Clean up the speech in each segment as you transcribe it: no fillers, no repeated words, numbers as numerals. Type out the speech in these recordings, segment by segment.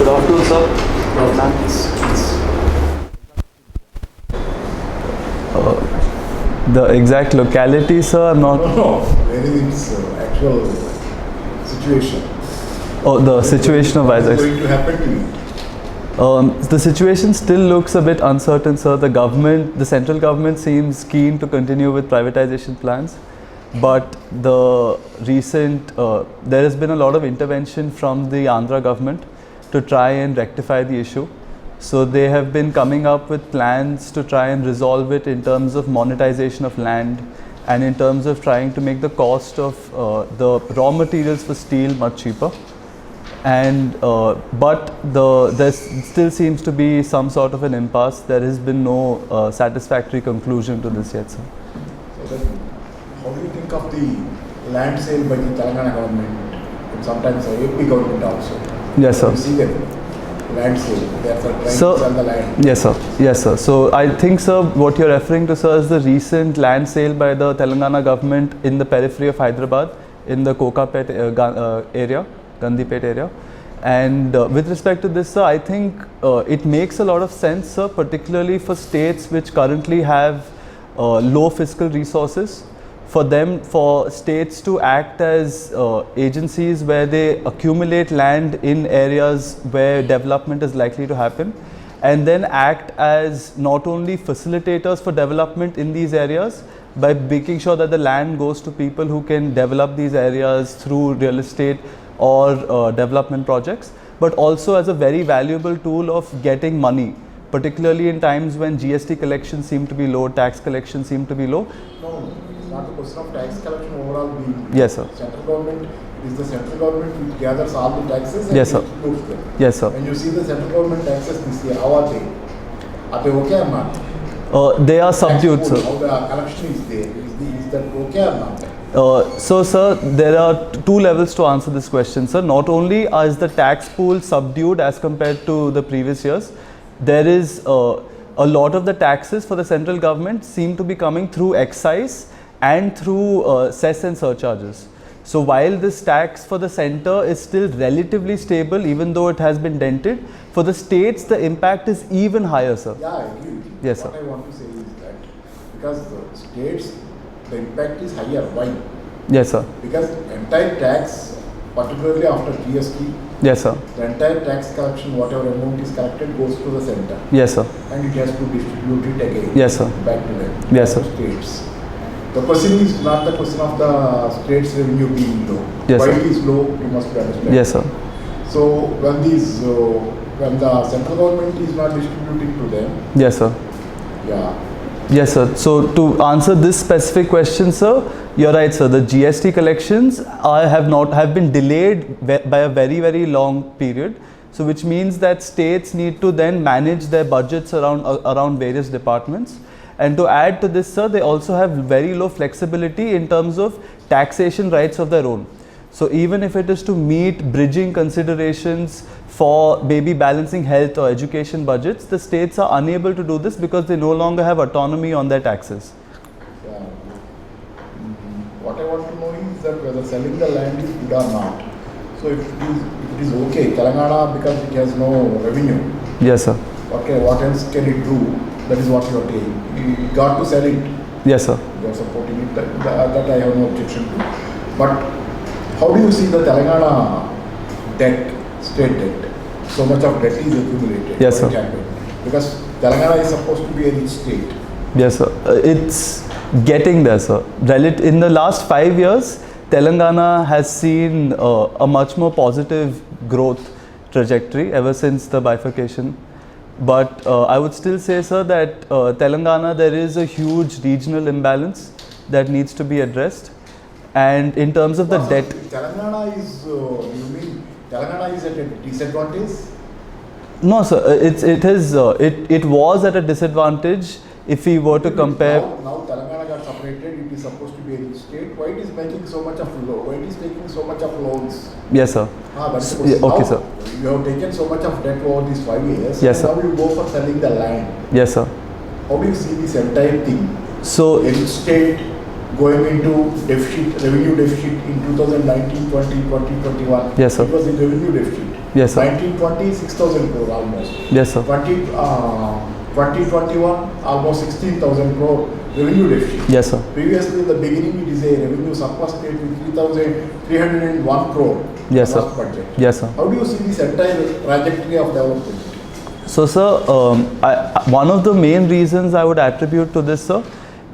Good afternoon, sir. Good afternoon. The exact locality, sir, I'm not... No, where is its actual situation? Oh, the situation of What is Vizag. going to happen to you? The situation still looks a bit uncertain, sir. The central government seems keen to continue with privatization plans, but there has been a lot of intervention from the Andhra government to try and rectify the issue. So they have been coming up with plans to try and resolve it in terms of monetization of land and in terms of trying to make the cost of the raw materials for steel much cheaper. And but there still seems to be some sort of an impasse. There has been no satisfactory conclusion to this yet, sir. So then, how do you think of the land sale by the Telangana government and sometimes the AP government also? Yes, sir. You see them, land sale, they are trying to sell the land. Yes, sir. Yes, sir. So I think, sir, what you're referring to, sir, is the recent land sale by the Telangana government in the periphery of Hyderabad, in the Kokapet area, Gandhipet area. And with respect to this, sir, I think it makes a lot of sense, sir, particularly for states which currently have low fiscal resources. For states to act as agencies where they accumulate land in areas where development is likely to happen, and then act as not only facilitators for development in these areas by making sure that the land goes to people who can develop these areas through real estate or development projects, but also as a very valuable tool of getting money, particularly in times when GST collections seem to be low, tax collections seem to be low. No, it's not the question of tax collection overall being. Yes, sir. Central government is the central government which gathers all the taxes and Yes, sir. distributes them. Yes, sir. When you see the central government taxes this year, how are they? Are they okay or not? They are subdued, Tax sir. pool, how the collection is there? Is that okay or not? So, sir, there are two levels to answer this question, sir. Not only is the tax pool subdued as compared to the previous years, there is a lot of the taxes for the central government seem to be coming through excise and through cess and surcharges. So while this tax for the center is still relatively stable, even though it has been dented, for the states the impact is even higher, sir. Yeah, I agree with you. Yes, what sir. I want to say is that because the states, the impact is higher. Why? Yes, sir. Because entire tax, particularly after GST, Yes, sir. the entire tax collection, whatever amount is collected, goes to the center. Yes, sir. And it has to distribute it again. Yes, sir. Back to them. Yes, sir. To states. The question is not the question of the states revenue being low. Yes, Why sir. it is low, you must understand. Yes, sir. So when the central government is not distributing to them, Yes, sir. yeah. Yes, sir. So to answer this specific question, sir, you're right, sir. The GST collections have been delayed by a very, very long period. So which means that states need to then manage their budgets around various departments. And to add to this, sir, they also have very low flexibility in terms of taxation rights of their own. So even if it is to meet bridging considerations for maybe balancing health or education budgets, the states are unable to do this because they no longer have autonomy on their taxes. Yeah. What I want to know is that whether selling the land is good or not. So if it is okay, Telangana, because it has no revenue, Yes, sir. okay, what else can it do? That is what you are saying. You got to sell it. Yes, sir. You are supporting it. That I have no objection to. But how do you see the Telangana debt, state debt? So much of debt is accumulated. Yes, What sir. happened? Because Telangana is supposed to be a rich state. Yes, sir. It's getting there, sir. In the last 5 years, Telangana has seen a much more positive growth trajectory ever since the bifurcation. But I would still say, sir, that Telangana, there is a huge regional imbalance that needs to be addressed. And in terms of the debt... Telangana is, you mean Telangana is at a disadvantage? No, sir. It was at a disadvantage if we were to compare... Now Telangana got separated, it is supposed to be a rich state. Why it is making so much of loan? Why it is taking so much of loans? Yes, sir. That's the Yeah, question. okay, Now, sir. You have taken so much of debt over these 5 years. Yes, Now sir. you go for selling the land. Yes, sir. How do you see this entire thing? So, A rich state going into deficit, revenue deficit in 2019, 20, 2021. Yes, sir. It was in revenue deficit. Yes, sir. 1920, 6,000 crore almost. Yes, sir. 2021, almost 16,000 crore revenue deficit. Yes, sir. Previously, in the beginning, it is a revenue surplus state with 3,301 crore. Yes, sir. Last budget. Yes, sir. How do you see this entire trajectory of development? So, sir, one of the main reasons I would attribute to this, sir,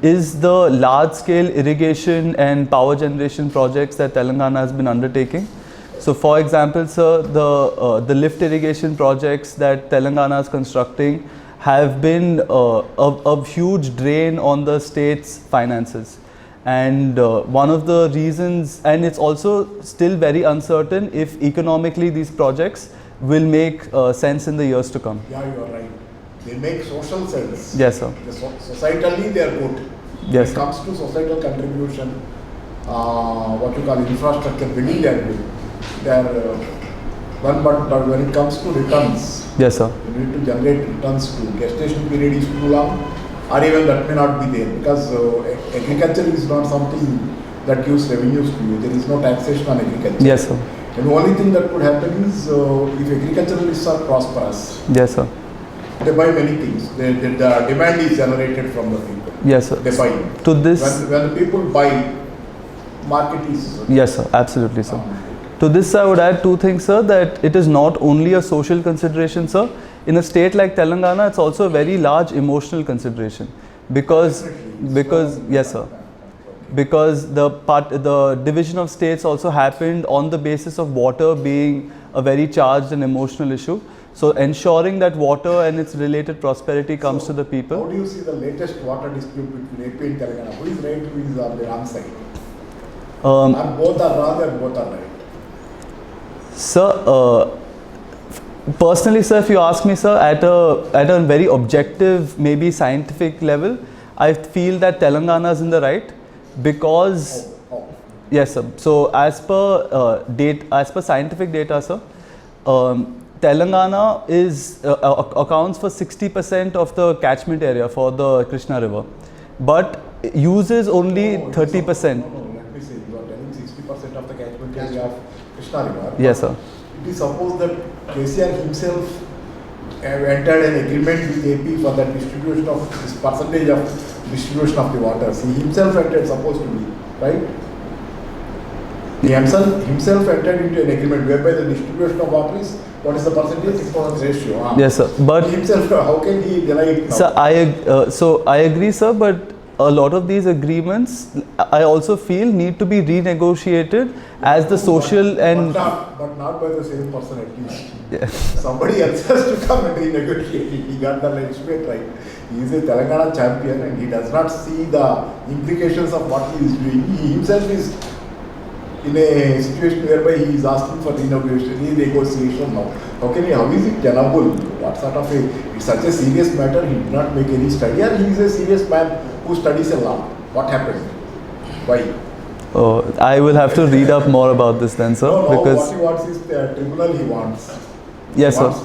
is the large-scale irrigation and power generation projects that Telangana has been undertaking. So, for example, sir, the lift irrigation projects that Telangana is constructing have been a huge drain on the state's finances. And one of the reasons, and it's also still very uncertain if economically these projects will make sense in the years to come. Yeah, you are right. They make social sense. Yes, sir. Societally, they are good. Yes, when it sir. comes to societal contribution, what you call infrastructure building, they are good. They are but when it comes to returns, Yes, sir. you need to generate returns too. Gestation period is too long, or even that may not be there, because agriculture is not something that gives revenues to you. There is no taxation on agriculture. Yes, sir. And the only thing that could happen is if agriculturalists are prosperous, Yes, sir. they buy many things. The demand is generated from the people. Yes, sir. They buy. To this, When the people buy, market is. yes, sir. Absolutely, sir. To this, I would add two things, sir, that it is not only a social consideration, sir. In a state like Telangana, it's also a very large emotional consideration. Because, yes, sir. Because the division of states also happened on the basis of water being a very charged and emotional issue. So ensuring that water and its related prosperity comes to the people. How do you see the latest water dispute between AP and Telangana? Who is right, who is on the wrong side? Or both are wrong and both are right? Sir, personally, sir, if you ask me, sir, at a very objective, maybe scientific level, I feel that Telangana is in the right because, yes, sir. So as per scientific data, sir, Telangana accounts for 60% of the catchment area for the Krishna River, but uses only 30%. No, let me say, you are telling 60% of the catchment area of Krishna River. Yes, sir. It is supposed that KCR himself entered an agreement with AP for the distribution of this percentage of distribution of the waters. He himself entered, supposed to be, right? He himself entered into an agreement whereby the distribution of water is, what is the percentage? Ratio. Yes, sir. But he himself, how can he deny it now? Sir, I agree, sir, but a lot of these agreements, I also feel, need to be renegotiated as the social but not by the same person at least. Yeah. Somebody else has to come and renegotiate it. He got the legitimate right. He is a Telangana champion and he does not see the implications of what he is doing. He himself is in a situation whereby he is asking for renegotiation now. How is it tenable? What sort of it's such a serious matter, he did not make any study, and he is a serious man who studies a lot. What happened? Why? Oh, I will have to read up more about this then, sir. No, because what he wants is the tribunal he wants. Yes, he sir. wants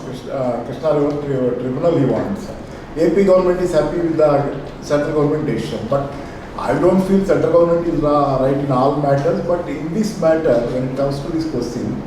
Krishna River tribunal he wants. AP government is happy with the central government decision, but I don't feel central government is right in all matters, but in this matter, when it comes to this question,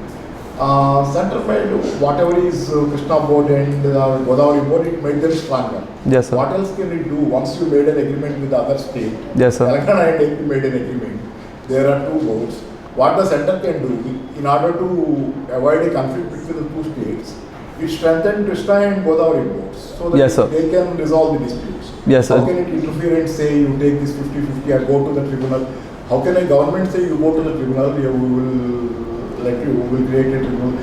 central side, whatever is Krishna board and Godavari board, it made them stronger. Yes, sir. What else can it do once you made an agreement with the other state? Yes, sir. Telangana and AP made an agreement. There are two boards. What the center can do in order to avoid a conflict between the two states, it strengthened Krishna and Godavari boards so that Yes, sir. they can resolve the disputes. Yes, sir. How can it interfere and say you take this 50-50 and go to the tribunal? How can a government say you go to the tribunal, we will create a tribunal?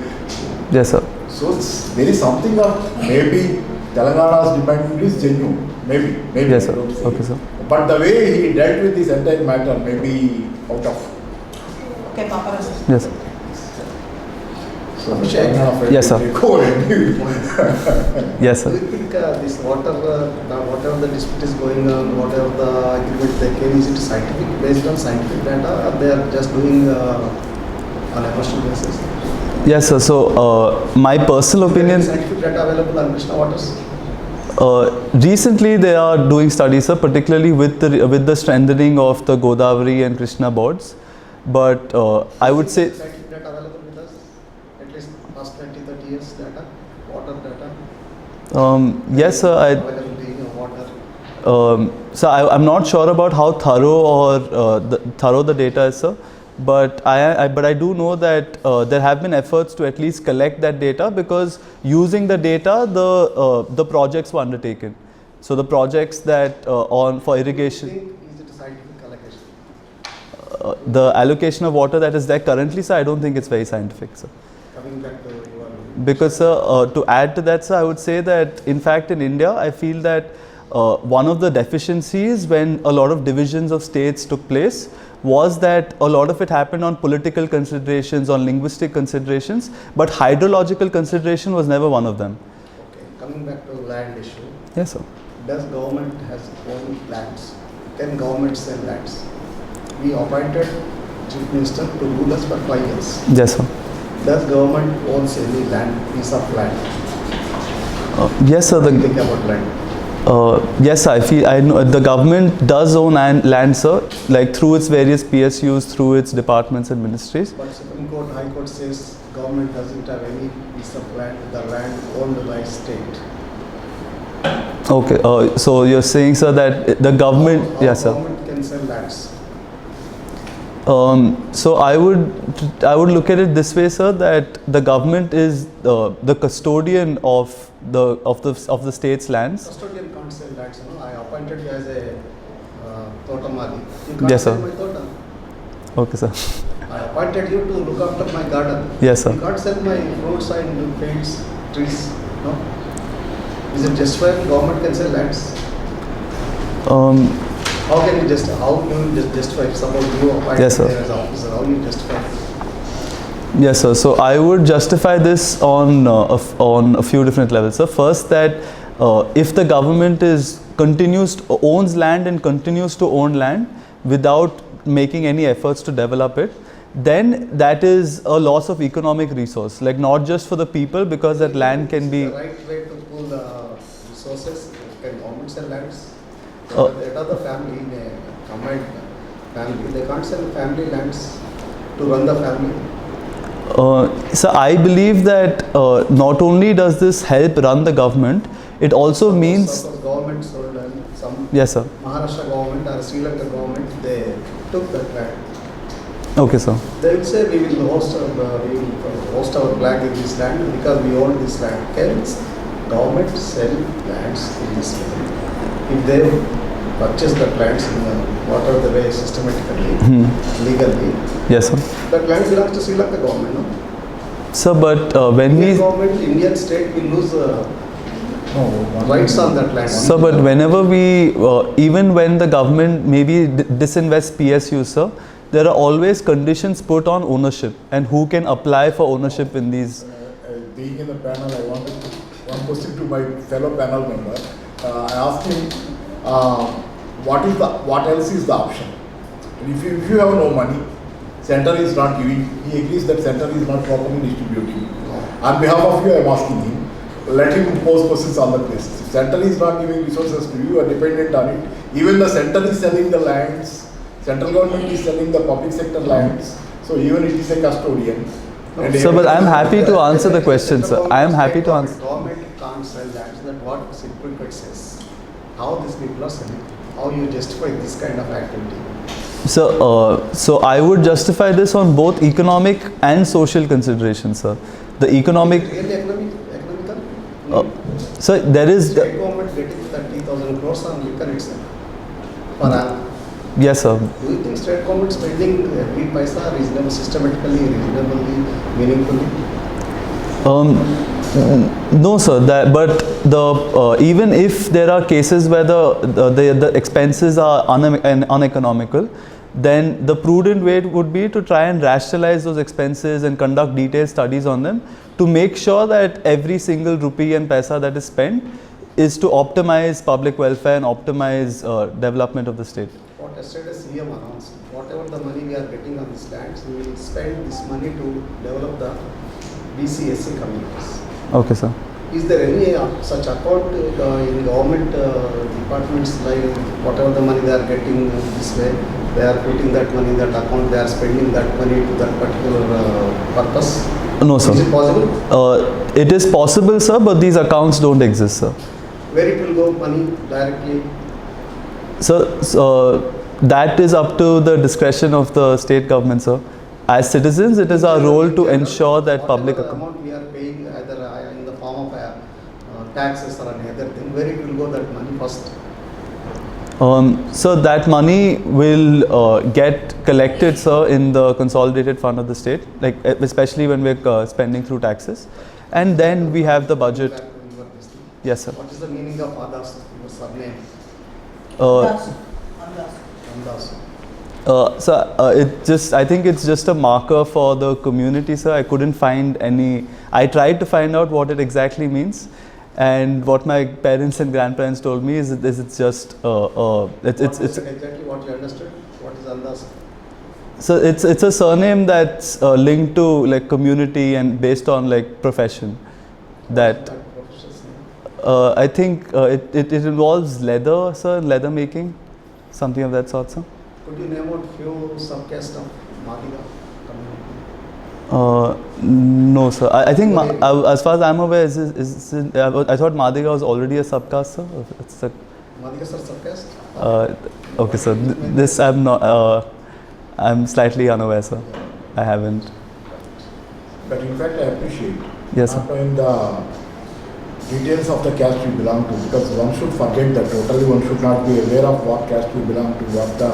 Yes, sir. So there is something of maybe Telangana's demand is genuine. Maybe. Yes, I sir. don't say. Okay, sir. But the way he dealt with this entire matter may be out of. Okay, Papa. Yes, sir. So Telangana Yes, sir. Yes, Do sir. you think this whatever the dispute is going on, whatever the agreement they came, is it scientific, based on scientific data, or they are just doing on a personal basis? Yes, sir. So, my personal opinion. Is there any scientific data available on Krishna waters? Recently, they are doing studies, sir, particularly with the strengthening of the Godavari and Krishna boards. But I would say, Scientific data available with us, at least past 20-30 years data, water data. yes, sir. Availability of water. So I'm not sure about how thorough thorough the data is, sir. But I do know that there have been efforts to at least collect that data, because using the data, the projects were undertaken. So the projects that for irrigation, Do you think is it a scientific allocation? the allocation of water that is there currently, sir, I don't think it's very scientific, sir. Coming back to your Because, sir, to add to that, sir, I would say that in fact in India, I feel that one of the deficiencies when a lot of divisions of states took place was that a lot of it happened on political considerations, on linguistic considerations, but hydrological consideration was never one of them. okay, coming back to land issue, Yes, sir. does government has own lands? Can government sell lands? We appointed chief minister to rule us for 5 years. Yes, sir. Does government owns any land, piece of land? Yes, sir. What do you think about land? Yes, I know the government does own land, sir, like through its various PSUs, through its departments and ministries. But Supreme Court, High Court says government doesn't have any piece of land, the land owned by state. Okay, so you're saying, sir, that the government, How yes, sir. government can sell lands? So I would look at it this way, sir, that the government is the custodian of the state's lands. Custodian can't sell lands. You know, I appointed you as a Totamali. You can't Yes, sell sir. my Tota. Okay, sir. I appointed you to look after my garden. Yes, sir. You can't sell my fruits and fields, trees. No. Is it justified? Government can sell lands. How can you just justify? Suppose you appointed Yes, sir. there as officer. How you justify? Yes, sir. So I would justify this on a few different levels, sir. First, that if the government owns land and continues to own land without making any efforts to develop it, then that is a loss of economic resource, like not just for the people, because that land can be. Is the right way to pool the resources? Can government sell lands? Uh, That other family in a combined family, they can't sell family lands to run the family. So I believe that not only does this help run the government, it also means. Suppose government sold land, some Yes, sir. Maharashtra government or Sri Lanka government, they took that land. Okay, sir. They will say we will host our flag in this land because we own this land. Can government sell lands in this way? If they purchase the lands in whatever the way systematically, legally, Yes, sir. that land belongs to Sri Lanka government, no? Sir, but when Indian we. government, Indian state will lose rights on that land. So, but whenever we, even when the government maybe disinvests PSU, sir, there are always conditions put on ownership and who can apply for ownership in these. Being in the panel, I wanted to, one question to my fellow panel member. I asked him, what else is the option? If you have no money, center is not giving, he agrees that center is not properly distributing. On behalf of you, I am asking him, let him pose questions on the basis. If center is not giving resources to you, you are dependent on it. Even the center is selling the lands, central government is selling the public sector lands, so even it is a custodian. And Sir, but I am happy to answer the question, sir. I am happy to answer. Government can't sell lands, that what Supreme Court says. How these people are selling? How you justify this kind of activity? So I would justify this on both economic and social considerations, sir. The economic. Really economical? Sir, there is. State government getting 30,000 crores on liquor itself per annum. Yes, sir. Do you think state government spending every paisa reasonably, systematically, reasonably, meaningfully? No, sir. But even if there are cases where the expenses are uneconomical, then the prudent way would be to try and rationalize those expenses and conduct detailed studies on them to make sure that every single rupee and paisa that is spent is to optimize public welfare and optimize development of the state. What yesterday CM announced, whatever the money we are getting on these lands, we will spend this money to develop the BC/SC communities. Okay, sir. Is there any such account in government departments, like whatever the money they are getting this way, they are putting that money in that account, they are spending that money to that particular purpose? No, sir. Is it possible? It is possible, sir, but these accounts don't exist, sir. Where it will go money directly? So, that is up to the discretion of the state government, sir. As citizens, it is our role to ensure that public whatever account. amount we are paying either in the form of taxes or any other thing, where it will go that money first? So that money will get collected, sir, in the consolidated fund of the state, like especially when we're spending through taxes, and then we have the budget. Back to your this thing. Yes, sir. What is the meaning of Andasu, your surname? Andasu. Andasu. I think it's just a marker for the community, sir. I couldn't find any. I tried to find out what it exactly means, and what my parents and grandparents told me is it's just it's Exactly what you understood. What is Andasu? so it's a surname that's linked to like community and based on like profession. That profession's name? I think it involves leather, sir, leather making, something of that sort, sir. Could you name out few subcaste of Madiga community? No, sir. I think as far as I'm aware, I thought Madiga was already a subcaste, sir. It's a, Madigas are subcaste? okay, sir. This I'm not. I'm slightly unaware, sir. I haven't. But in fact, I appreciate Yes, sir. not knowing the details of the caste we belong to, because one should forget that totally. One should not be aware of what caste we belong to, what the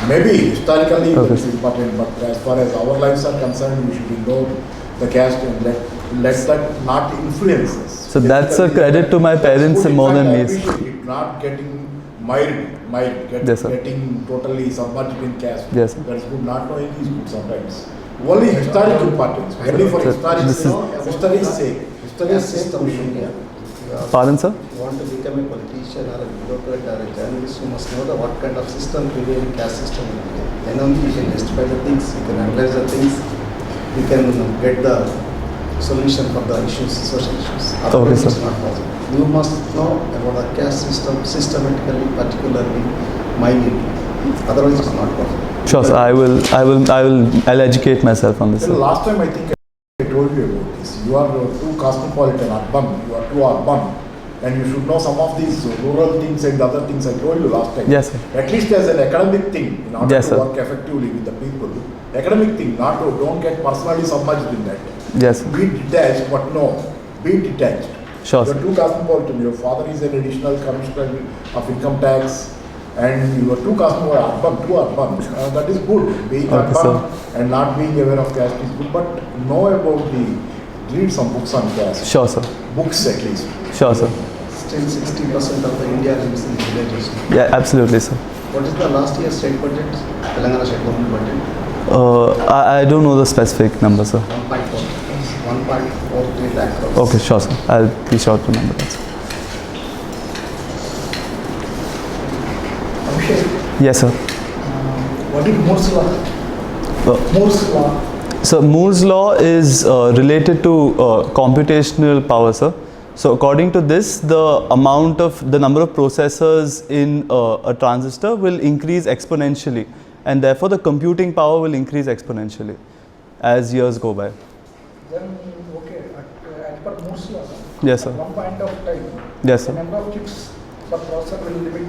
maybe historically Okay. it's important, but as far as our lives are concerned, we should ignore the caste and let that not influence us. So that's a credit to my parents That's good. more In than fact, me. I appreciate it, not getting Yes, sir. getting totally submerged in caste. Yes, sir. That's good. Not knowing is good sometimes. Only historic importance. Only for Sir, historic this is- history's sake. History's Caste sake system we in should India. know. Pardon, sir? If you want to become a politician or a bureaucrat or a journalist, you must know what kind of system prevails, caste system in India. Then only you can justify the things, you can analyze the things, you can get the solution for the issues, social issues. Otherwise, sir. it's not possible. You must know about the caste system systematically, particularly, minutely. Otherwise, it's not possible. Sure, sir. I'll educate myself on this, Well, sir. last time I think I told you about this. You are too cosmopolitan, urban. You are too urban. And you should know some of these rural things and other things I told you last time. Yes, sir. At least as an academic thing, in order Yes, to sir. work effectively with the people. Academic thing, not to, don't get personally submerged in that. Yes, sir. Be detached, but no, be detached. Sure, You are sir. too cosmopolitan. Your father is an additional commissioner of income tax, and you are too cosmopolitan, too urban. That is good. Being Okay, urban and not being aware of caste is good, but know about read some books on caste. Sure, sir. Books at least. Sure, sir. Still 60% of the India lives in villages. Yeah, absolutely, sir. What is the last year's state budget? Telangana state government budget? I don't know the specific number, sir. 1.4. 1.43 lakh crores. Okay, sure, sir. I'll be sure to remember that, sir. Abhishek, Yes, sir. what is Moore's law? Moore's law. So Moore's law is related to computational power, sir. So according to this, the number of processors in a transistor will increase exponentially, and therefore the computing power will increase exponentially as years go by. Then, okay, as per Moore's law, Yes, sir. at one point of time, Yes, the sir. number of chips per processor will limit.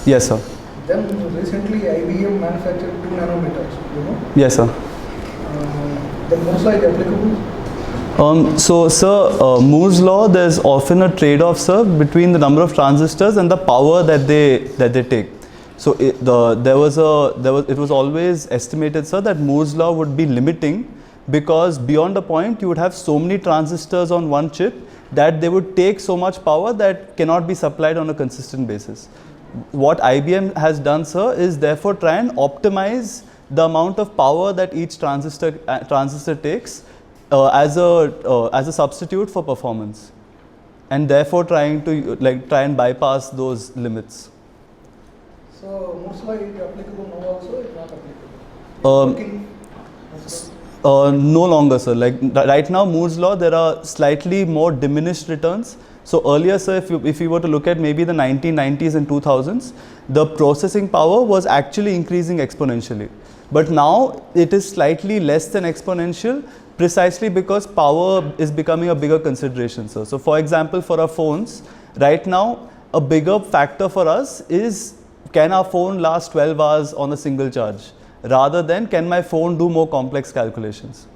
Yes, sir. Then recently IBM manufactured 2 nanometers, you know. Yes, sir. The Moore's law is applicable. So, sir, Moore's law, there's often a trade-off, sir, between the number of transistors and the power that they take. So, it was always estimated, sir, that Moore's law would be limiting, because beyond a point you would have so many transistors on one chip that they would take so much power that cannot be supplied on a consistent basis. What IBM has done, sir, is therefore try and optimize the amount of power that each transistor takes as a substitute for performance, and therefore trying to try and bypass those limits. So Moore's law is applicable now also, is not applicable. Um, Working. No longer, sir. Like right now, Moore's law, there are slightly more diminished returns. So earlier, sir, if you were to look at maybe the 1990s and 2000s, the processing power was actually increasing exponentially. But now it is slightly less than exponential, precisely because power is becoming a bigger consideration, sir. So for example, for our phones, right now, a bigger factor for us is, can our phone last 12 hours on a single charge? Rather than, can my phone do more complex calculations?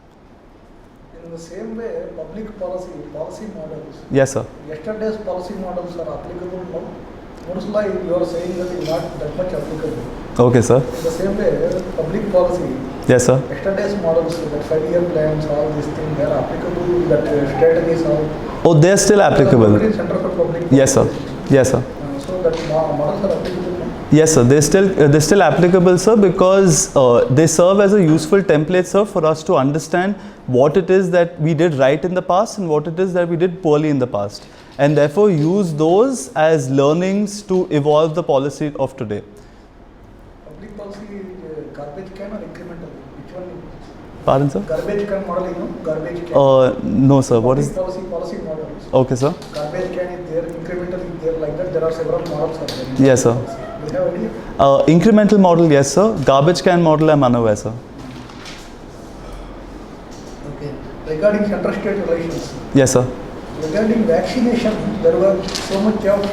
In the same way, public policy models. Yes, sir. Yesterday's policy models are applicable now. Most like you are saying that is not that much applicable. Okay, sir. In the same way, public policy, Yes, sir. yesterday's models, that 5-year plans, all these things, they are applicable, that strategies are. Oh, they are still applicable. Center for Public Yes, sir. Yes, sir. So that models are applicable now. Yes, sir. They're still applicable, sir, because they serve as a useful template, sir, for us to understand what it is that we did right in the past and what it is that we did poorly in the past, and therefore use those as learnings to evolve the policy of today. Public policy, garbage can or incremental? Which one? Pardon, sir? Garbage can model, you know? Garbage can. No, sir. What is? Policy models. Okay, sir. Garbage can is there, incremental is there, like that. There are several models are there. Yes, sir. Do you have any? Incremental model, yes, sir. Garbage can model, I'm unaware, sir. Okay. Regarding inter-state relations, Yes, sir. regarding vaccination, there was so much of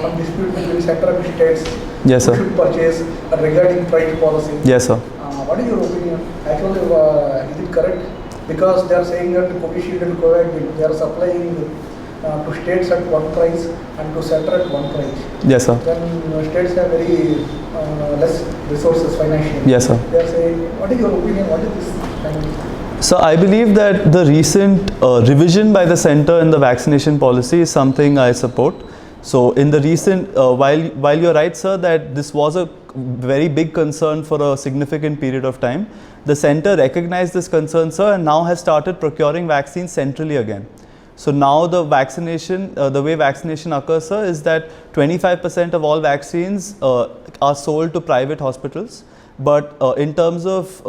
some dispute between central and states. Yes, Who sir. should purchase regarding price policy. Yes, sir. What is your opinion? Actually, is it correct? Because they are saying that Covishield and Covaxin, they are supplying to states at one price and to center at one price. Yes, sir. Then states have very less resources financially. Yes, sir. They are saying, what is your opinion? What is this? So I believe that the recent revision by the center in the vaccination policy is something I support. So in the recent, while you're right, sir, that this was a very big concern for a significant period of time, the center recognized this concern, sir, and now has started procuring vaccines centrally again. So now the vaccination, the way vaccination occurs, sir, is that 25% of all vaccines are sold to private hospitals. But in terms of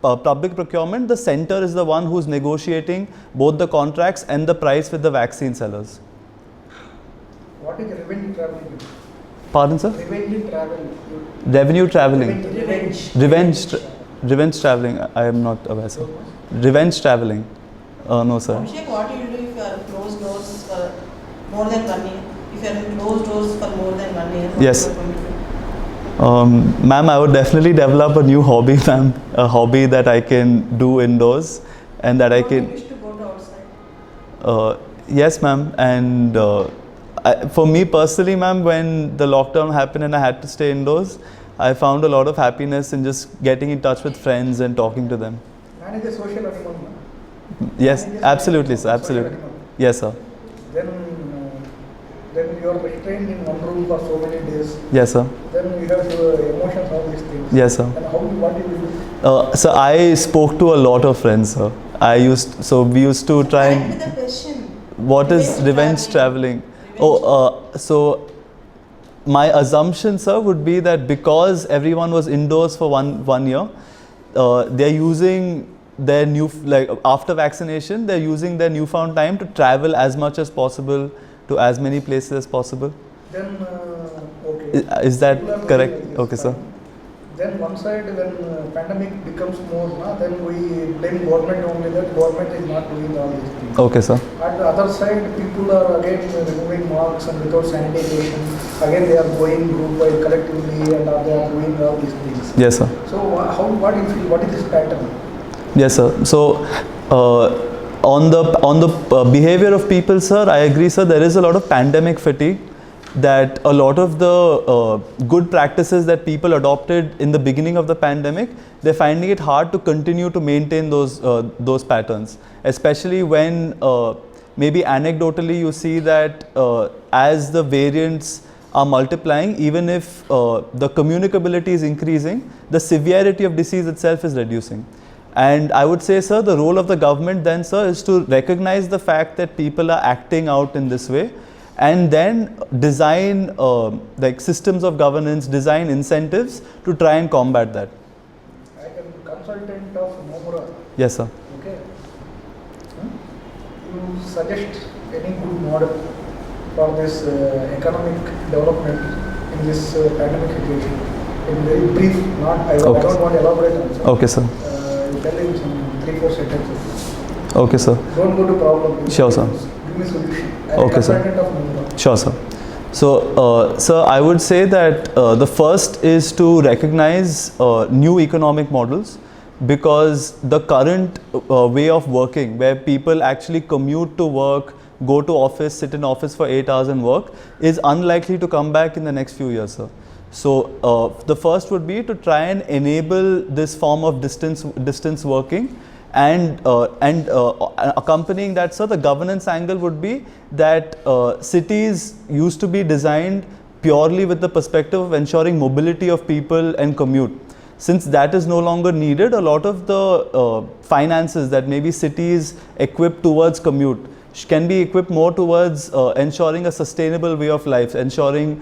public procurement, the center is the one who's negotiating both the contracts and the price with the vaccine sellers. What is revenue traveling? Pardon, sir? Revenue travel. Revenue traveling. Revenge. Revenge traveling. I am not aware, sir. Revenge traveling. No, sir. Abhishek, what do you do if you are closed doors for more than 1 year? If you are in closed doors for more than 1 year, what Yes. you are going to do? Ma'am, I would definitely develop a new hobby, ma'am. A hobby that I can do indoors and that I Don't you can. wish to go to outside? Yes, ma'am. And for me personally, ma'am, when the lockdown happened and I had to stay indoors, I found a lot of happiness in just getting in touch with friends and talking to them. Man is a social animal. Yes, absolutely, sir. Absolutely. Yes, sir. Then you are restrained in one room for so many days. Yes, sir. Then you have your emotions, all these things. Yes, sir. And what do you do? So I spoke to a lot of friends, sir. We used to try Back to and. the question. What is revenge traveling? So my assumption, sir, would be that because everyone was indoors for one year, they're using their after vaccination, they're using their newfound time to travel as much as possible to as many places as possible. Then, okay. Is that People are correct? doing like this, Okay, sir. fine. Then one side, when pandemic becomes more, then we blame government only, that government is not doing all these things. Okay, sir. At the other side, people are again removing masks and without sanitation. Again, they are going group by collectively and they are doing all these things. Yes, sir. So, what do you feel? What is this pattern? Yes, sir. So, on the behavior of people, sir, I agree, sir. There is a lot of pandemic fatigue. That a lot of the good practices that people adopted in the beginning of the pandemic, they're finding it hard to continue to maintain those patterns. Especially when maybe anecdotally you see that as the variants are multiplying, even if the communicability is increasing, the severity of disease itself is reducing. And I would say, sir, the role of the government then, sir, is to recognize the fact that people are acting out in this way and then design like systems of governance, design incentives to try and combat that. I can come consultant of Nomura. Yes, sir. Okay. You suggest any good model for this economic development in this pandemic situation? In very brief, not I Okay. don't want to elaborate also. Okay, sir. You tell in some 3-4 sentences. Okay, sir. Don't go to problem. Sure, sir. Give me solution. Okay, sir. Consultant of Nomura. Sure, sir. So, sir, I would say that the first is to recognize new economic models, because the current way of working, where people actually commute to work, go to office, sit in office for 8 hours and work, is unlikely to come back in the next few years, sir. So, the first would be to try and enable this form of distance working. And accompanying that, sir, the governance angle would be that cities used to be designed purely with the perspective of ensuring mobility of people and commute. Since that is no longer needed, a lot of the finances that maybe cities equip towards commute can be equipped more towards ensuring a sustainable way of life, ensuring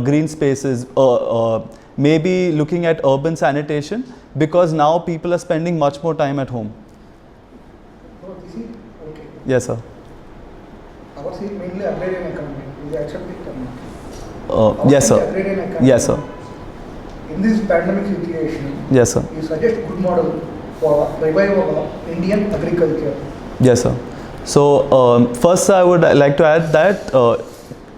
green spaces, maybe looking at urban sanitation, because now people are spending much more time at home. Oh, this is okay. Yes, sir. Ours is mainly agrarian economy. Is it accepted or not? Yes, Ours sir. is agrarian economy. Yes, sir. In this pandemic situation, Yes, sir. you suggest good model for revival of Indian agriculture. Yes, sir. So, first I would like to add that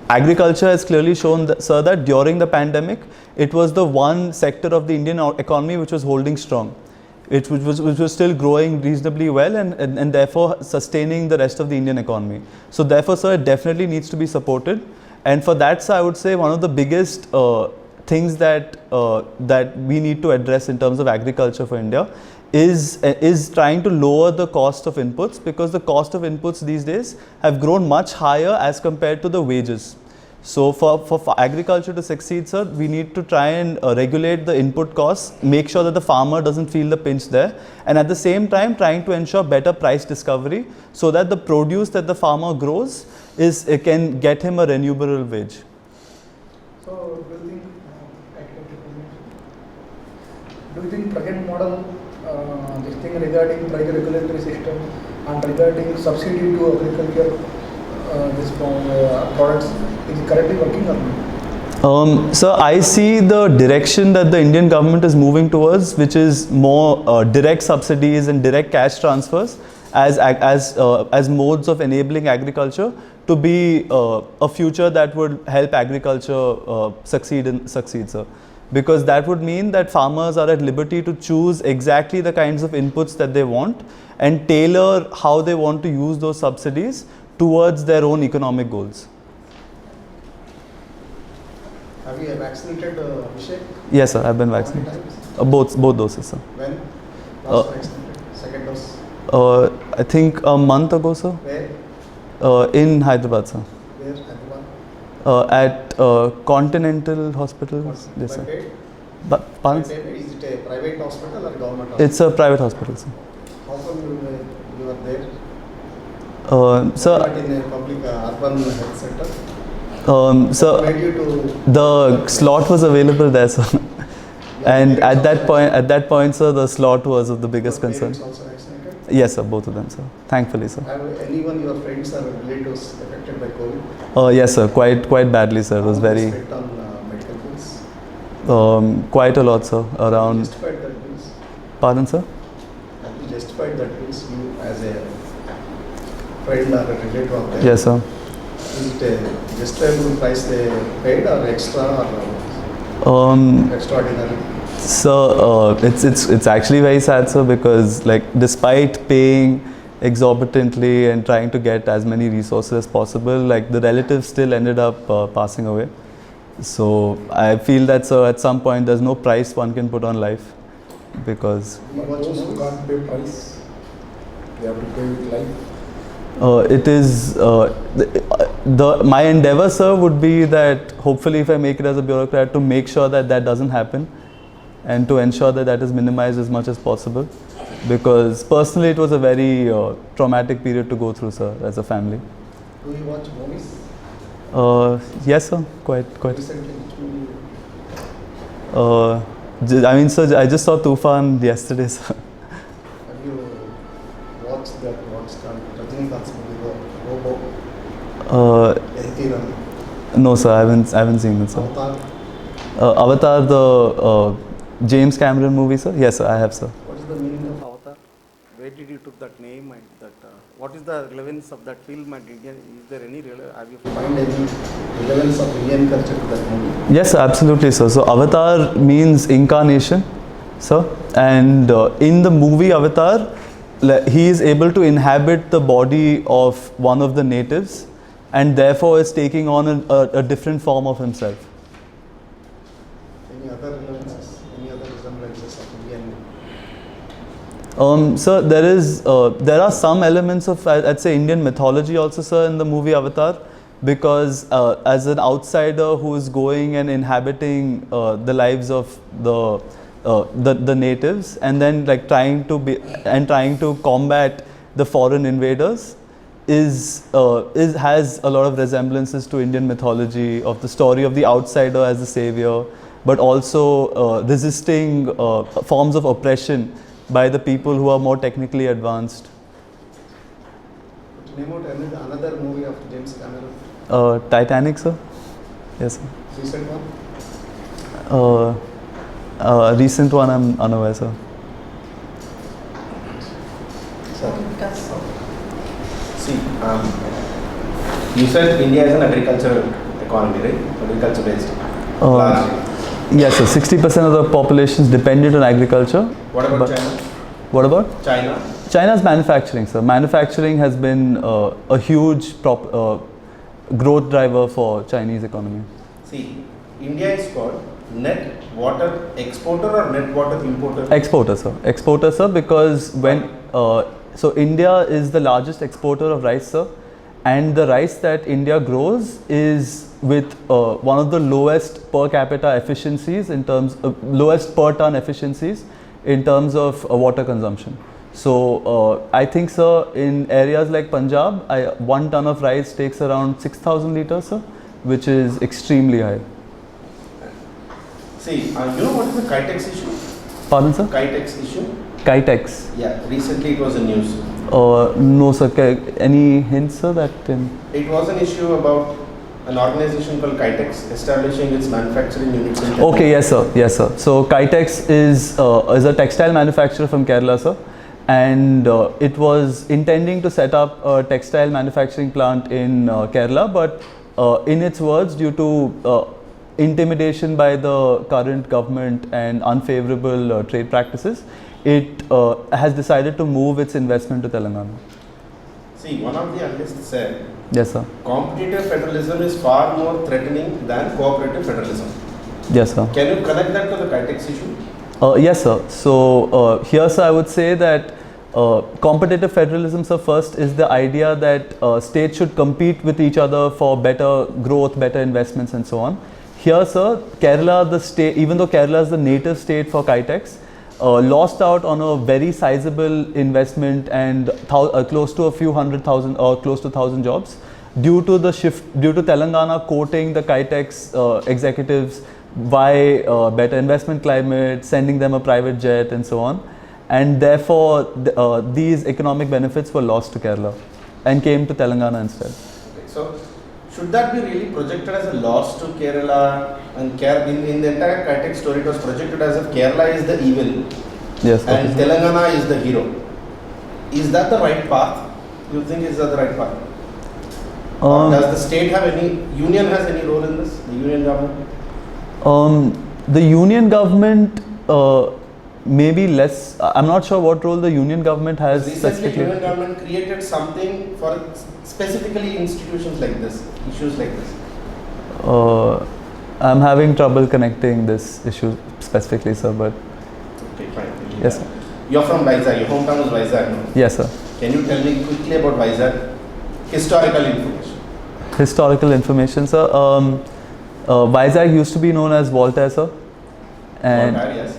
agriculture has clearly shown, that, sir, that during the pandemic, it was the one sector of the Indian economy which was holding strong. Which was still growing reasonably well, and therefore sustaining the rest of the Indian economy. So therefore, sir, it definitely needs to be supported. And for that, sir, I would say one of the biggest things that we need to address in terms of agriculture for India is trying to lower the cost of inputs, because the cost of inputs these days have grown much higher as compared to the wages. So for agriculture to succeed, sir, we need to try and regulate the input costs, make sure that the farmer doesn't feel the pinch there, and at the same time trying to ensure better price discovery, so that the produce that the farmer grows can get him a renewable wage. So do you think present model, this thing regarding price regulatory system and regarding subsidy to agriculture, this products, is correctly working or not? So I see the direction that the Indian government is moving towards, which is more direct subsidies and direct cash transfers as modes of enabling agriculture to be a future that would help agriculture succeed, sir. Because that would mean that farmers are at liberty to choose exactly the kinds of inputs that they want and tailor how they want to use those subsidies towards their own economic goals. Have you vaccinated Abhishek? Yes, sir, I've been vaccinated. Both doses, sir. When? Last vaccinated? Second dose? I think a month ago, sir. Where? In Hyderabad, sir. Where? Hyderabad? At Continental Hospital. What's Yes, by sir. paid? Pardon? By paid? Is it a private hospital or government hospital? It's a private hospital, sir. How come you are there? Sir, Not in a public urban health center? sir, Why did you to the slot was available there, sir. And at that point, sir, the slot was of the biggest your concern. parents also vaccinated? Yes, sir, both of them, sir. Thankfully, sir. Have anyone, your friends or relatives affected by COVID? Yes, sir, quite badly, sir. It was How much very, spent on medical bills? quite a lot, sir. Around, Justified that bills? pardon, sir? Have you justified that bills, you as a friend or a relative of theirs? Yes, sir. Is it a justifiable price they paid or extra or extraordinary? So it's actually very sad, sir, because like despite paying exorbitantly and trying to get as many resources as possible, like the relatives still ended up passing away. So I feel that, sir, at some point there's no price one can put on life, because But those who can't pay price, they have to pay with life. it is my endeavor, sir, would be that hopefully if I make it as a bureaucrat, to make sure that that doesn't happen and to ensure that that is minimized as much as possible, because personally it was a very traumatic period to go through, sir, as a family. Do you watch movies? Yes, sir, quite. Recently, which movie? I mean, sir, I just saw Tufan yesterday, sir. Have you watched that? What's called Rajinikanth's movie, Robo? Entiran, No, sir, I haven't seen it, sir. Avatar. Avatar, the James Cameron movie, sir. Yes, sir, I have, sir. What is the meaning of Avatar? Where did you took that name and that? What is the relevance of that film and Indian? Is there any have you find any relevance of Indian culture to that movie? Yes, sir, absolutely, sir. So Avatar means incarnation, sir. And in the movie Avatar, he is able to inhabit the body of one of the natives, and therefore is taking on a different form of himself. Any other relevances? Any other resemblances of Indian? Sir, there are some elements of, I'd say, Indian mythology also, sir, in the movie Avatar, because as an outsider who is going and inhabiting the lives of the natives, and then like trying to combat the foreign invaders, has a lot of resemblances to Indian mythology, of the story of the outsider as the savior, but also resisting forms of oppression by the people who are more technically advanced. Name out another movie of James Cameron. Titanic, sir. Yes, sir. Recent one. Recent one, I'm unaware, sir. Because See, you said India is an agricultural economy, right? Agriculture based. Largely. Yes, sir. 60% of the population is dependent on agriculture. What about China? What about? China. China's manufacturing, sir. Manufacturing has been a huge growth driver for Chinese economy. See, India is called net water exporter or net water importer? Exporter, sir. Exporter, sir, because so India is the largest exporter of rice, sir, and the rice that India grows is with one of the lowest per capita efficiencies in terms of lowest per ton efficiencies in terms of water consumption. So I think, sir, in areas like Punjab, 1 ton of rice takes around 6,000 liters, sir, which is extremely high. See, you know what is the Kitex issue? Pardon, sir? Kitex issue? Kitex. Yeah, recently it was in news. No, sir. Any hints, sir, that can... It was an issue about an organization called Kitex establishing its manufacturing units in Kerala. Okay, yes, sir. Yes, sir. So Kitex is a textile manufacturer from Kerala, sir, and it was intending to set up a textile manufacturing plant in Kerala, but in its words, due to intimidation by the current government and unfavorable trade practices, it has decided to move its investment to Telangana. See, one of the analysts said, Yes, sir. competitive federalism is far more threatening than cooperative federalism. Yes, sir. Can you connect that to the Kitex issue? Yes, sir. So here, sir, I would say that competitive federalism, sir, first is the idea that states should compete with each other for better growth, better investments, and so on. Here, sir, Kerala, the state, even though Kerala is the native state for Kitex, lost out on a very sizable investment and close to a few 100,000 or close to 1,000 jobs due to the shift, due to Telangana quoting the Kitex executives by better investment climate, sending them a private jet, and so on. And therefore, these economic benefits were lost to Kerala and came to Telangana instead. Okay, so should that be really projected as a loss to Kerala? And in the entire Kitex story, it was projected as if Kerala is the evil Yes. and Telangana is the hero. Is that the right path? Do you think is that the right path? Or does the state have union has any role in this? The union government? The union government maybe less. I'm not sure what role the union government has Recently, specifically. union government created something for specifically institutions like this, issues like this. I'm having trouble connecting this issue specifically, sir, but Okay, fine. yes, sir. You're from Vizag, your hometown is Vizag, no? Yes, sir. Can you tell me quickly about Vizag? Historical information. Historical information, sir. Vizag used to be known as Voltaire, sir, and Voltaire, yes.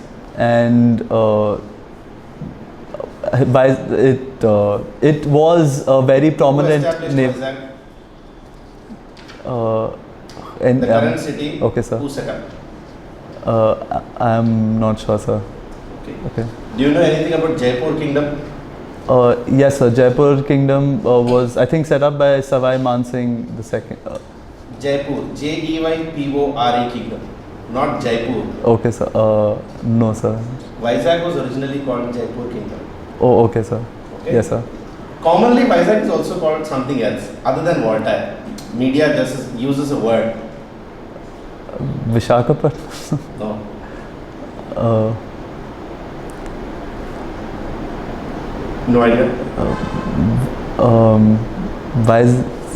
it was a very prominent Who established name. Vizag? And The current city, okay, sir. who set up? I'm not sure, sir. Okay. Okay. Do you know anything about Jaipur Kingdom? Yes, sir. Jaipur Kingdom was, I think, set up by Savai Mansingh II. Jaipur, Jeypore Kingdom, not Jaipur. Okay, sir. No, sir. Vizag was originally called Jaipur Kingdom. Oh, okay, sir. Okay. Yes, sir. Commonly, Vizag is also called something else other than Voltaire. Media just uses a word. Vishakhapatnam. No. No idea.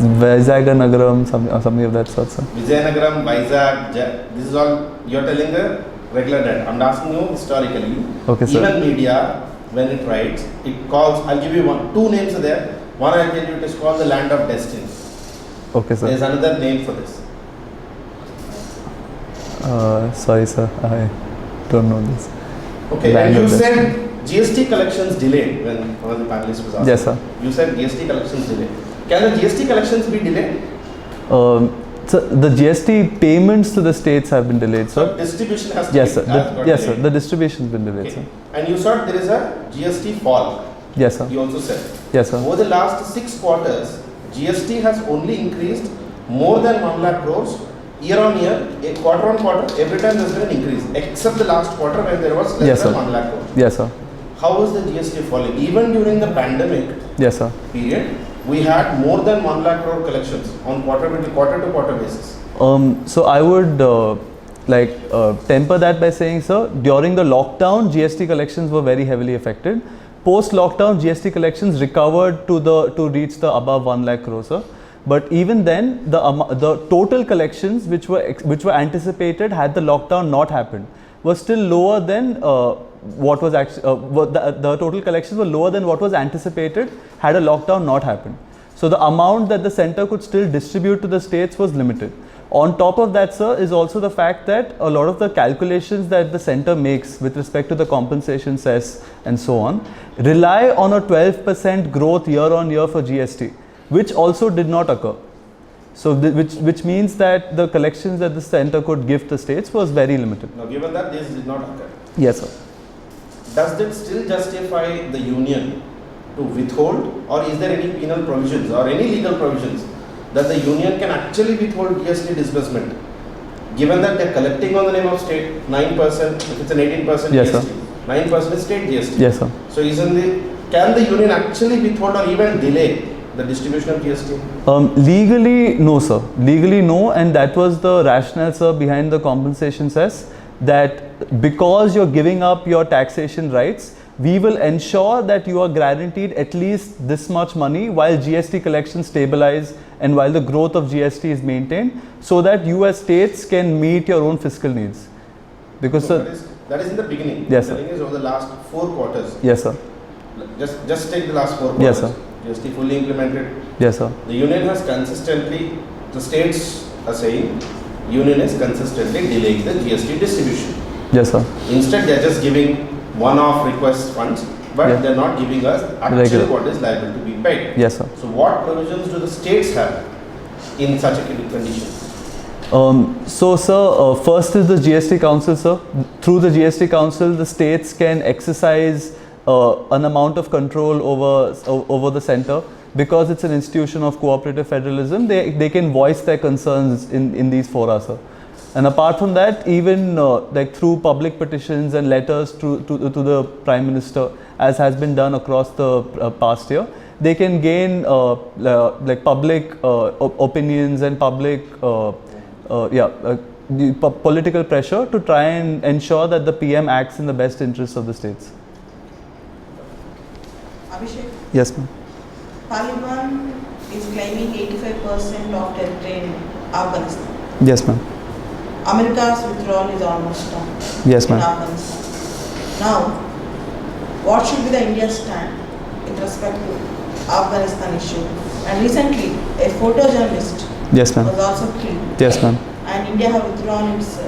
Vizag Nagaram, something of that sort, sir. Vizianagaram, Vizag, this is all you're telling the regular data. I'm asking you historically. Okay, sir. Even media, when it writes, it calls, I'll give you two names are there. One I'll tell you, it is called the land of destiny. Okay, sir. There's another name for this. Sorry, sir. I don't know this. Okay, Land and you of said GST collections delayed when one of the panelists was asking. Yes, sir. You said GST collections delayed. Can the GST collections be delayed? So the GST payments to the states have been delayed, So sir. distribution has to Yes, be sir. got Yes, sir. delayed. The distribution's been delayed, Okay. sir. And you said there is a GST fall. Yes, sir. You also said. Yes, sir. Over the last 6 quarters, GST has only increased more than 1 lakh crores year on year, quarter on quarter. Every time there's been an increase, except the last quarter when there was less Yes, than sir. 1 lakh crores. Yes, sir. How was the GST falling? Even during the pandemic Yes, sir. period, we had more than 1 lakh crore collections on quarter to quarter basis. So I would temper that by saying, sir, during the lockdown, GST collections were very heavily affected. Post-lockdown, GST collections recovered to reach the above 1 lakh crore, sir. But even then, the total collections which were anticipated had the lockdown not happened was still lower than what was actually the total collections were lower than what was anticipated had a lockdown not happened. So the amount that the center could still distribute to the states was limited. On top of that, sir, is also the fact that a lot of the calculations that the center makes with respect to the compensation cess and so on rely on a 12% growth year on year for GST, which also did not occur. So which means that the collections that the center could give the states was very limited. Now, given that this did not occur, Yes, sir. does that still justify the union to withhold, or is there any penal provisions or any legal provisions that the union can actually withhold GST disbursement, given that they're collecting on the name of state 9%, if it's an 18% Yes, GST, sir. 9% is state GST. Yes, sir. So can the union actually withhold or even delay the distribution of GST? Legally, no, sir. Legally, no, and that was the rationale, sir, behind the compensation cess, that because you're giving up your taxation rights, we will ensure that you are guaranteed at least this much money while GST collections stabilize and while the growth of GST is maintained, so that you as states can meet your own fiscal needs. Because, So sir, that is in the beginning. Yes, the sir. thing is over the last 4 quarters. yes, sir. Just take the last 4 quarters. Yes, sir. GST fully implemented. Yes, sir. The union has consistently, the states are saying, union is consistently delaying the GST distribution. Yes, sir. Instead, they are just giving one-off request funds, but Yeah. they are not giving us actually Regular. what is liable to be paid. Yes, sir. So, what provisions do the states have in such a condition? So, sir, first is the GST Council, sir. Through the GST Council, the states can exercise an amount of control over the center. Because it's an institution of cooperative federalism, they can voice their concerns in these fora, sir. And apart from that, even through public petitions and letters to the Prime Minister, as has been done across the past year, they can gain public opinions and public political pressure to try and ensure that the PM acts in the best interests of the states. Abhishek, Yes, ma'am. Taliban is claiming 85% of territory in Afghanistan. Yes, ma'am. America's withdrawal is almost done Yes, in ma'am. Afghanistan. Now, what should be the India's stand with respect to Afghanistan issue? And recently, a photojournalist Yes, ma'am. was also killed. Yes, ma'am. And India have withdrawn its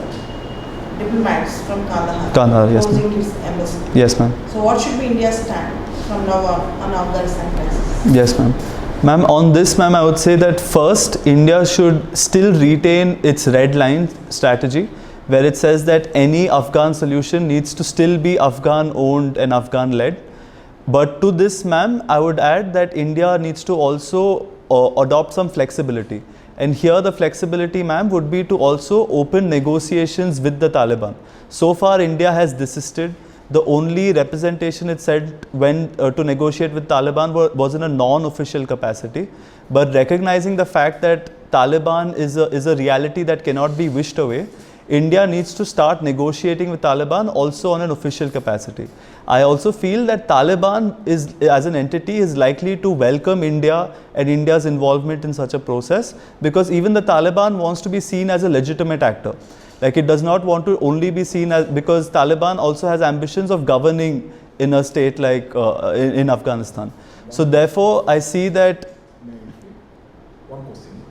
diplomats from Kandahar, Kandahar, yes, ma'am. closing its embassy. Yes, ma'am. So, what should be India's stand from now on Afghanistan crisis? Yes, ma'am. Ma'am, on this, ma'am, I would say that first, India should still retain its red line strategy, where it says that any Afghan solution needs to still be Afghan owned and Afghan led. But to this, ma'am, I would add that India needs to also adopt some flexibility. And here the flexibility, ma'am, would be to also open negotiations with the Taliban. So far, India has desisted. The only representation it said when to negotiate with Taliban was in a non-official capacity. But recognizing the fact that Taliban is a reality that cannot be wished away, India needs to start negotiating with Taliban also on an official capacity. I also feel that Taliban is, as an entity, is likely to welcome India and India's involvement in such a process, because even the Taliban wants to be seen as a legitimate actor. Like, it does not want to only be seen as, because Taliban also has ambitions of governing in a state like in Afghanistan. So therefore, I see that. One question.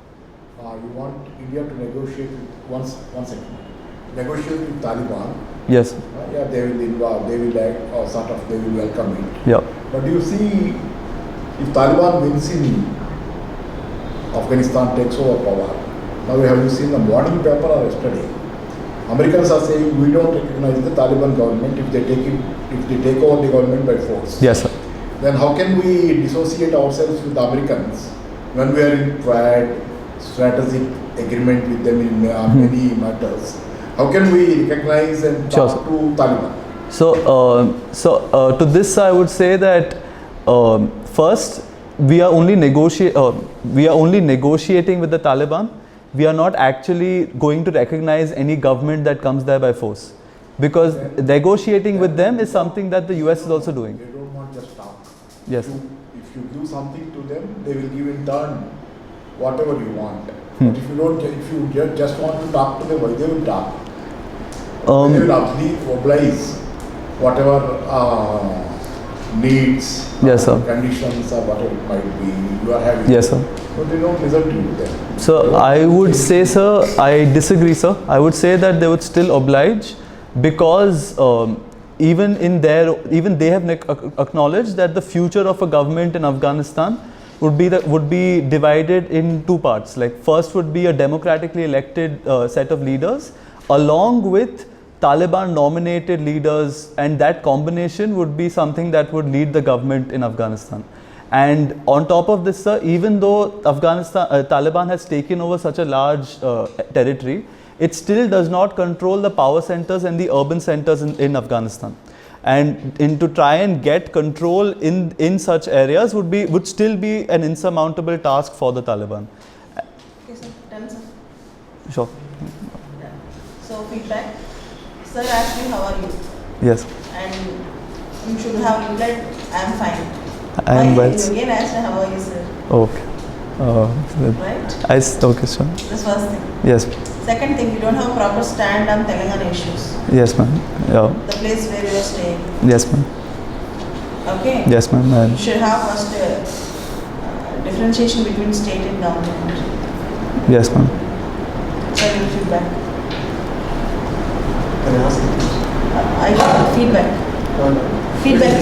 You want India to negotiate with, one second, negotiate with Taliban. Yes. Yeah, they will involve, they will like, or sort of, they will welcome it. Yeah. But you see, if Taliban wins in Afghanistan, takes over power, now have you seen the morning paper or yesterday? Americans are saying we don't recognize the Taliban government if they take over the government by force. Yes, sir. Then how can we dissociate ourselves with the Americans when we are in trade, strategic agreement with them in many matters? How can we recognize and talk to Taliban? So, to this I would say that first, we are only negotiating with the Taliban. We are not actually going to recognize any government that comes there by force, because negotiating with them is something that the US is also doing. They don't want just talk. Yes. If you give something to them, they will give in turn whatever you want. But if you just want to talk to them, why they will talk? They will oblige whatever needs, yes, sir. conditions or whatever it might be you are having. Yes, sir. But they don't listen to you then. So I would say, sir, I disagree, sir. I would say that they would still oblige, because even they have acknowledged that the future of a government in Afghanistan would be divided in two parts. Like, first would be a democratically elected set of leaders, along with Taliban nominated leaders, and that combination would be something that would lead the government in Afghanistan. And on top of this, sir, even though Taliban has taken over such a large territory, it still does not control the power centers and the urban centers in Afghanistan. And to try and get control in such areas would still be an insurmountable task for the Taliban. Okay, sir. Done, sir. Sure. Yeah. So, feedback. Sir asked you, how are you? Yes. And you should have replied, I am fine. I am well. You again asked, how are you, sir? Okay. Right? Okay, sure. This first thing. Yes. Second thing, you don't have a proper stand on Telangana issues. Yes, ma'am. Yeah. The place where you are staying. Yes, ma'am. Okay? Yes, ma'am. You should have first differentiation between state and government. Yes, ma'am. So, your feedback. Can I ask you? I got feedback. Feedback.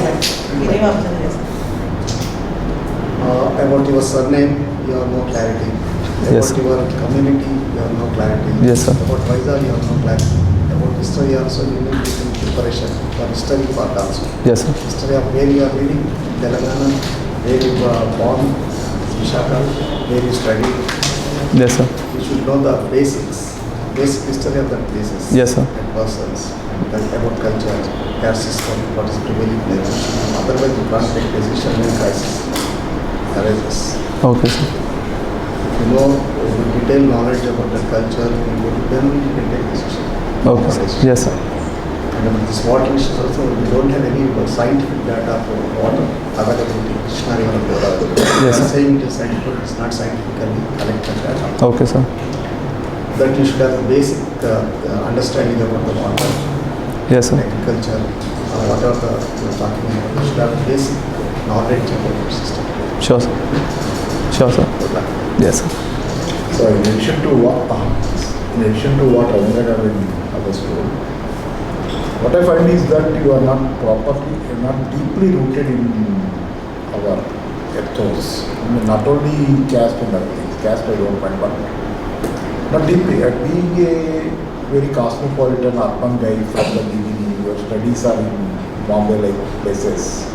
About your surname, you have no clarity. Yes. About your community, you have no clarity. Yes, sir. About Vizag, you have no clarity. About history also, you need little preparation for history part also. Yes, sir. History of where you are living, Telangana, where you were born, Usyatam, where you studied. Yes, sir. You should know the basic history of that places. Yes, sir. And persons, about culture, caste system, what is prevailing there. Otherwise, you can't take decision when crisis arises. Okay, sir. If you know detailed knowledge about the culture, then you can take decision. Okay, sir. Yes, sir. And about this water issues also, we don't have any scientific data for water availability, dictionary or whatever. Yes, I'm sir. saying it is scientific, it's not scientifically collected data. Okay, sir. That you should have a basic understanding about the water, Yes, sir. agriculture, whatever you're talking about. You should have basic knowledge about your system. Sure, sir. Sure, sir. Yes, sir. So in addition to what Ravindra has told, what I find is that you are not deeply rooted in our ethos. I mean, not only caste and other things, caste I don't mind, but Not deeply. Being a very cosmopolitan urban guy from the beginning, your studies are in Bombay-like places,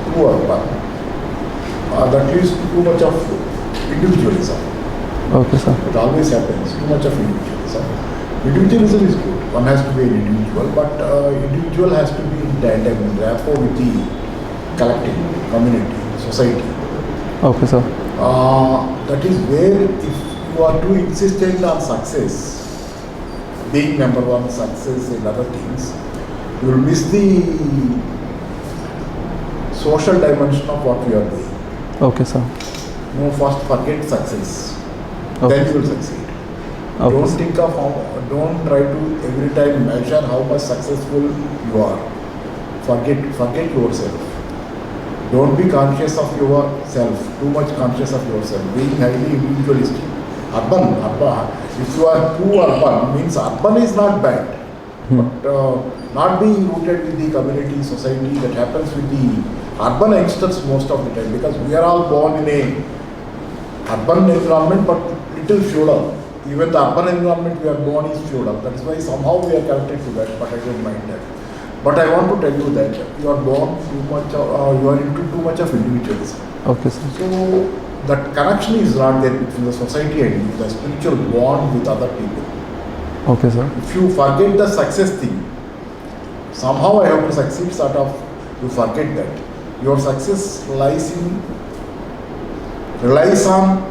too urban. That leads to too much of individualism. Okay, sir. It always happens, too much of individualism. Individualism is good, one has to be an individual, but individual has to be in tandem, in rapport with the collective, community, society. Okay, sir. That is where if you are too insistent on success, being number one, success and other things, you will miss the social dimension of what we are doing. Okay, sir. No, first forget success, Okay. then you will succeed. Okay, Don't sir. think of how, don't try to every time measure how much successful you are. Forget yourself. Don't be conscious of yourself, too much conscious of yourself, being highly individualistic. Urban, if you are too urban, means urban is not bad, but not being rooted with the community, society, that happens with the urban youngsters most of the time, because we are all born in a urban environment, but little feudal. Even the urban environment we are born is feudal. That is why somehow we are connected to that, but I don't mind that. But I want to tell you that you are born too much, you are into too much of individualism. Okay, sir. So that connection is not there between the society and you, the spiritual bond with other people. Okay, sir. If you forget the success thing, somehow I have to succeed, sort of, you forget that. Your success relies on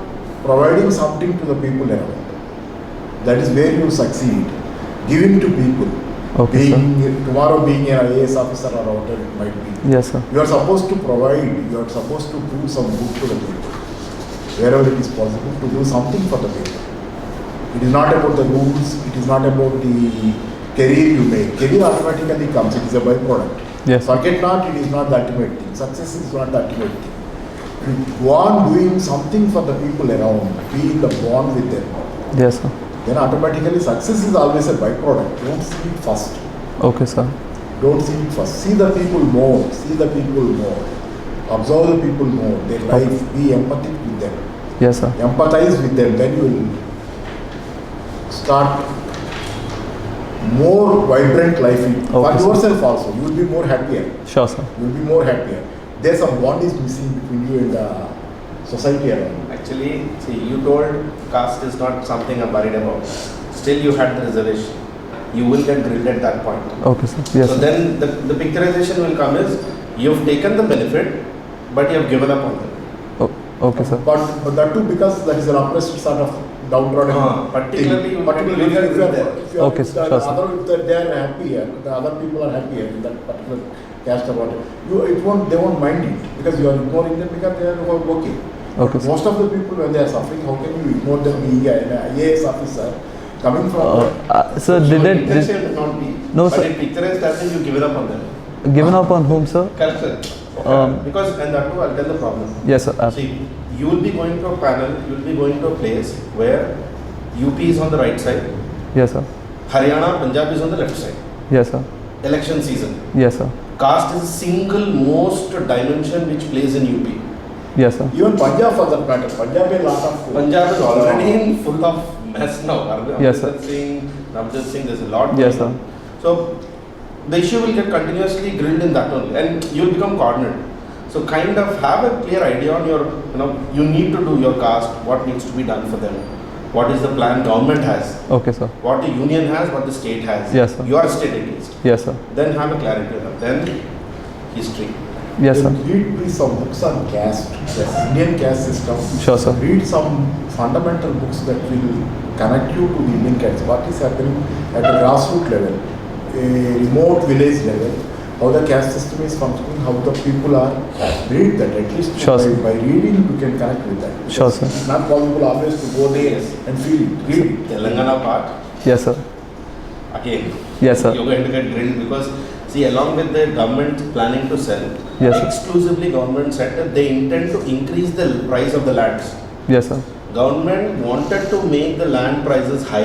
providing something to the people around. That is where you succeed. Giving to people. Okay, sir. Tomorrow being an IAS officer or whatever it might be. Yes, sir. You are supposed to provide, you are supposed to do some good to the people. Wherever it is possible to do something for the people. It is not about the rules, it is not about the career you make. Career automatically comes, it is a byproduct. Yes, sir. Forget not, it is not the ultimate thing. Success is not the ultimate thing. You go on doing something for the people around, be in the bond with them. Yes, sir. Then automatically success is always a byproduct. Don't see it first. Okay, sir. Don't see it first. See the people more. See the people more. Observe the people more. Their life. Be empathic with them. Yes, sir. Empathize with them. Then you will start more vibrant life for Okay, sir. yourself also. You will be more happier. Sure, sir. You will be more happier. There's some bond is missing between you and the society around. Actually, see, you told caste is not something I'm worried about. Still, you had the reservation. You will get grilled at that point. Okay, sir. Yes, So sir. then the picturization will come is you've taken the benefit, but you have given up on them. Okay, sir. But that too, because that is an oppressed sort of downtrodden Particularly thing. you Particularly will if get you are, there. if you are, Okay, if sure, the sir. other, if they are happier, the other people are happier in that particular caste or whatever, they won't mind it because you are ignoring them because they are okay. Okay, sir. Most of the people when they are suffering, how can you ignore them being an IAS officer coming from Sir, So did intention will not be. No, but sir. in picturized as in you given up on them. given up on whom, sir? Correct, sir. Because, and that too, I'll tell the problem. Yes, sir. See, you will be going to a panel, you will be going to a place where UP is on the right side, Yes, sir. Haryana, Punjab is on the left side. Yes, sir. Election season. Yes, sir. Caste is the single most dimension which plays in UP. Yes, sir. even Punjab for that matter. Punjab a lot of Punjab is already in full of mess now. Yes, sir. Ramjit Singh, there's a lot. Yes, going on. So the issue will get continuously grilled in that only, and you'll become cornered. So kind of have a clear idea on your, you need to do your caste, what needs to be done for them, what is the plan government has, Okay, sir. what the union has, what the state has. Yes, sir. Your state at least. Yes, sir. Then have a clarity on that. Then history. Yes, sir. Read please some books on caste, Indian caste system. Sure, sir. Read some fundamental books that will connect you to the Indian caste. What is happening at a grassroots level, a remote village level, how the caste system is functioning, how the people are. Read that at least. Sure, sir. By reading you can connect with that. Sure, sir. It's not possible always to go there Yes. and feel it. Read it. Telangana part, Yes, sir. again, Yes, sir. you're going to get drilled because, see, along with the government planning to sell, Yes, sir. exclusively government said that they intend to increase the price of the lands. Yes, sir. Government wanted to make the land prices high,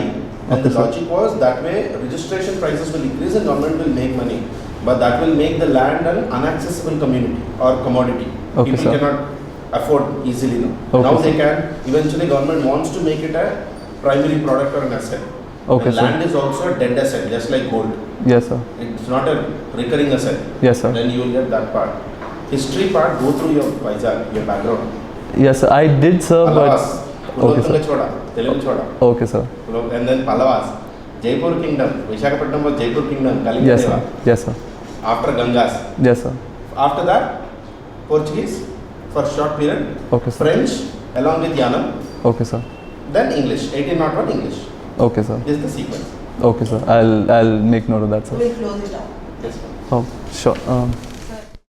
and Okay, the sir. logic was that way registration prices will increase and government will make money. But that will make the land an inaccessible community or commodity. Okay, People sir. cannot afford easily now. Okay, Now sir. they can. Eventually government wants to make it a primary product or an asset. Okay, And sir. land is also a dead asset, just like gold. Yes, sir. It's not a recurring asset. Yes, sir. Then you will get that part. History part, go through your Vizag, your background. Yes, sir. I did, sir, Pallavas, but okay, sir. Choda, Telugu Choda. Okay, sir. And then Pallavas, Jaipur Kingdom. Visakhapatnam was Jaipur Kingdom, Kalinga Yes, Deva. sir. Yes, sir. After Gangas. Yes, sir. After that, Portuguese for short period. Okay, sir. French along with Yanam. Okay, sir. Then English, 1801 English. Okay, sir. This is the sequence. Okay, sir. I'll make note of that, sir. We'll close it up. Yes, ma'am. Oh, sure.